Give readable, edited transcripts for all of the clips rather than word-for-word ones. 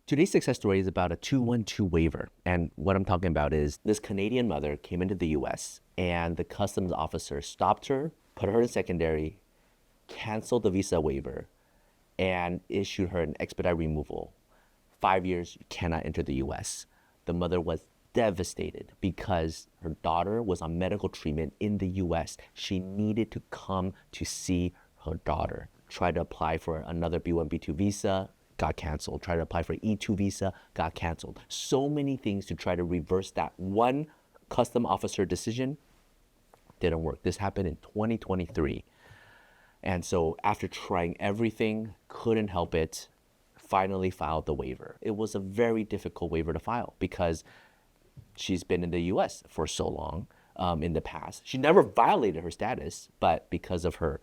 Today's success story is about a 212 waiver. And what I'm talking about is this Canadian mother came into the US and the customs officer stopped her, put her in secondary, canceled the visa waiver, and issued her an expedited removal. 5 years, you cannot enter the US. The mother was devastated because her daughter was on medical treatment in the US. She needed to come to see her daughter. Tried to apply for another B1, B2 visa, got canceled. Tried to apply for E2 visa, got canceled. So many things to try to reverse that one custom officer decision didn't work. This happened in 2023. And so after trying everything, couldn't help it, finally filed the waiver. It was a very difficult waiver to file because she's been in the US for so long in the past. She never violated her status, but because of her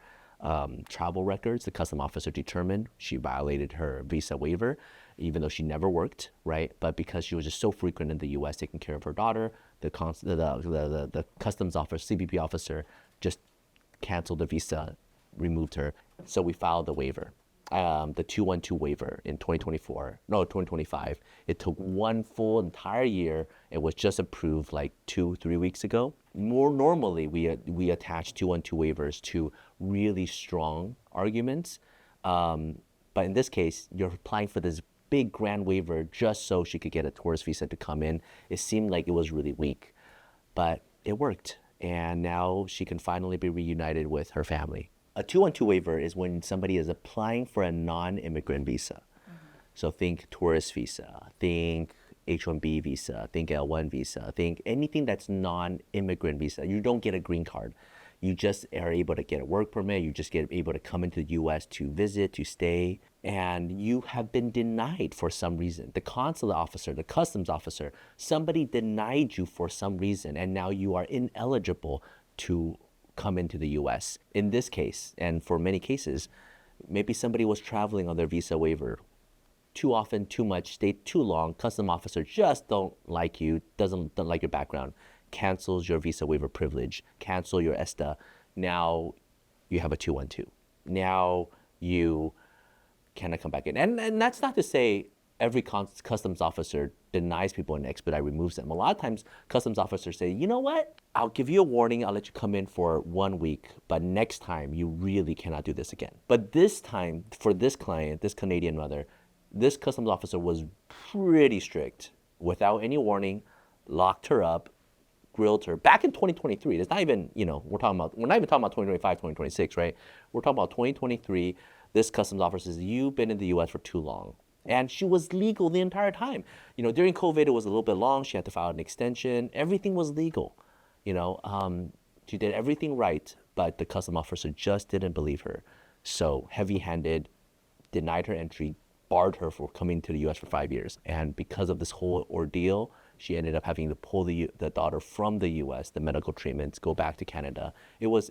travel records, the custom officer determined she violated her visa waiver, even though she never worked, right? But because she was just so frequent in the US taking care of her daughter, the customs officer, CBP officer, just canceled the visa, removed her. So we filed the waiver. The 212 waiver in 2025. It took one full entire year. It was just approved like 2-3 weeks ago. More normally, we attach 212 waivers to really strong arguments. But in this case, you're applying for this big grand waiver just so she could get a tourist visa to come in. It seemed like it was really weak, but it worked. And now she can finally be reunited with her family. A 212 waiver is when somebody is applying for a non-immigrant visa. So think tourist visa, think H-1B visa, think L-1 visa, think anything that's non-immigrant visa. You don't get a green card. You just are able to get a work permit. You just get able to come into the US to visit, to stay, and you have been denied for some reason. The consular officer, the customs officer, somebody denied you for some reason, and now you are ineligible to come into the US. In this case, and for many cases, maybe somebody was traveling on their visa waiver too often, too much, stayed too long, custom officer just don't like you, don't like your background, cancels your visa waiver privilege, cancel your ESTA. Now you have a 212. Now you cannot come back in. And that's not to say every customs officer denies people and expedite removes them. A lot of times customs officers say, you know what? I'll give you a warning. I'll let you come in for 1 week, but next time you really cannot do this again. But this time for this client, this Canadian mother, this customs officer was pretty strict. Without any warning, locked her up, grilled her. Back in 2023, it's not even, we're not even talking about 2025, 2026, right? We're talking about 2023. This customs officer says, you've been in the US for too long. And she was legal the entire time. During COVID, it was a little bit long. She had to file an extension. Everything was legal. She did everything right, but the customs officer just didn't believe her. So heavy-handed, denied her entry, barred her for coming to the US for 5 years. And because of this whole ordeal, she ended up having to pull the daughter from the US, the medical treatments, go back to Canada. It was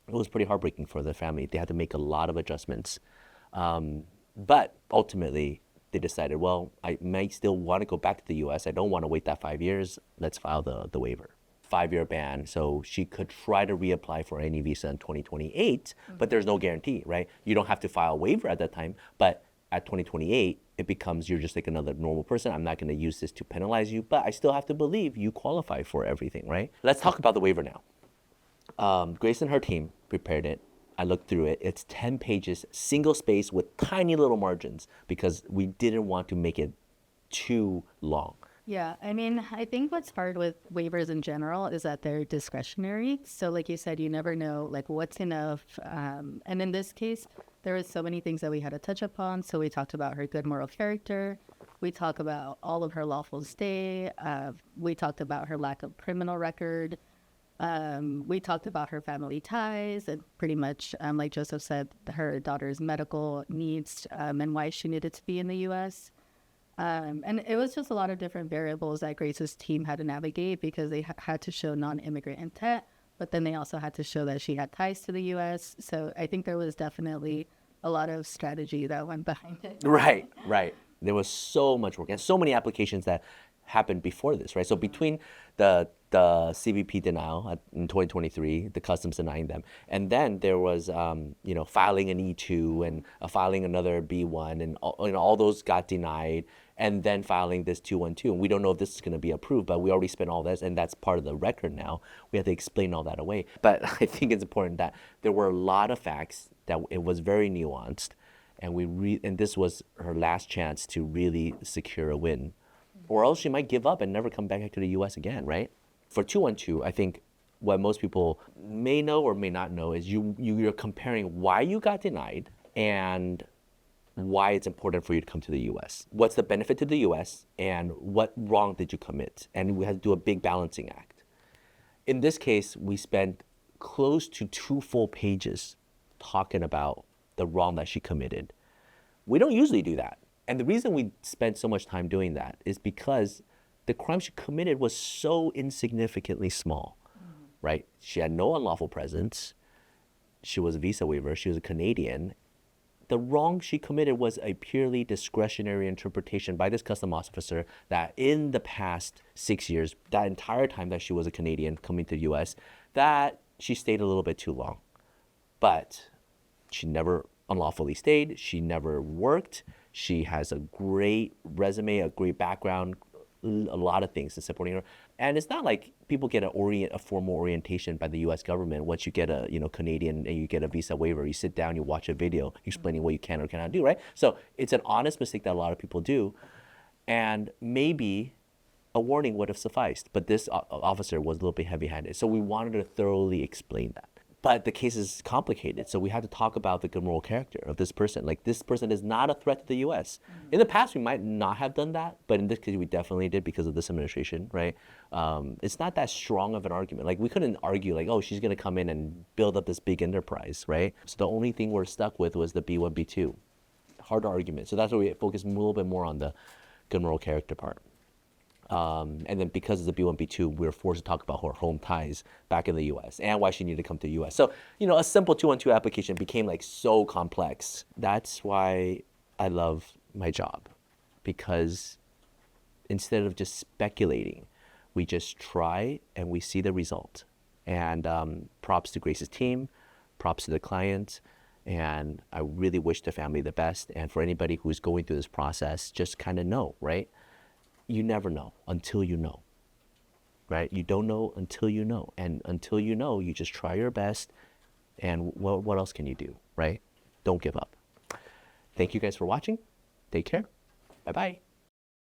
pretty heartbreaking for the family. They had to make a lot of adjustments. But ultimately, they decided, well, I might still want to go back to the US. I don't want to wait that 5 years. Let's file the waiver. 5-year ban. So she could try to reapply for any visa in 2028, but there's no guarantee, right? You don't have to file a waiver at that time. But at 2028, it becomes you're just like another normal person. I'm not going to use this to penalize you, but I still have to believe you qualify for everything, right? Let's talk about the waiver now. Grace and her team prepared it. I looked through it. It's 10 pages, single space with tiny little margins because we didn't want to make it too long. Yeah, I think what's hard with waivers in general is that they're discretionary. So like you said, you never know like what's enough. And in this case, there was so many things that we had to touch upon. So we talked about her good moral character. We talked about all of her lawful stay. We talked about her lack of criminal record. We talked about her family ties and pretty much, like Joseph said, her daughter's medical needs and why she needed to be in the U.S. And it was just a lot of different variables that Grace's team had to navigate because they had to show non-immigrant intent, but then they also had to show that she had ties to the U.S. So I think there was definitely a lot of strategy that went behind it. Right. There was so much work and so many applications that happened before this, right? So between the the CBP denial in 2023, the customs denying them. And then there was, filing an E2 and filing another B1, and all those got denied, and then filing this 212. And we don't know if this is going to be approved, but we already spent all this, and that's part of the record now. We have to explain all that away. But I think it's important that there were a lot of facts, that it was very nuanced, and and this was her last chance to really secure a win. Or else she might give up and never come back to the US again, right? For 212, I think what most people may know or may not know is you're comparing why you got denied and why it's important for you to come to the US. What's the benefit to the US and what wrong did you commit? And we had to do a big balancing act. In this case, we spent close to 2 full pages talking about the wrong that she committed. We don't usually do that. And the reason we spent so much time doing that is because the crime she committed was so insignificantly small, right? She had no unlawful presence. She was a visa waiver. She was a Canadian. The wrong she committed was a purely discretionary interpretation by this customs officer that in the past 6 years, that entire time that she was a Canadian coming to the US, that she stayed a little bit too long. But she never unlawfully stayed. She never worked. She has a great resume, a great background, a lot of things in supporting her. And it's not like people get a formal orientation by the U.S. government. Once you get a Canadian and you get a visa waiver, you sit down, you watch a video explaining what you can or cannot do, right? So it's an honest mistake that a lot of people do. And maybe a warning would have sufficed. But this officer was a little bit heavy-handed. So we wanted to thoroughly explain that. But the case is complicated, so we had to talk about the good moral character of this person. Like, this person is not a threat to the U.S. In the past, we might not have done that, but in this case, we definitely did because of this administration, right? It's not that strong of an argument. Like, we couldn't argue, like, oh, she's going to come in and build up this big enterprise, right? So the only thing we're stuck with was the B1, B2. Hard argument. So that's why we focused a little bit more on the good moral character part. And then because of the B1, B2, we were forced to talk about her home ties back in the U.S. and why she needed to come to the U.S. So, a simple 212 application became like so complex. That's why I love my job, because instead of just speculating, we just try and we see the result. And props to Grace's team, props to the client. And I really wish the family the best. And for anybody who's going through this process, just kind of know, right? You never know until you know, right? You don't know until you know. And until you know, you just try your best. And what else can you do, right? Don't give up. Thank you guys for watching. Take care. Bye-bye.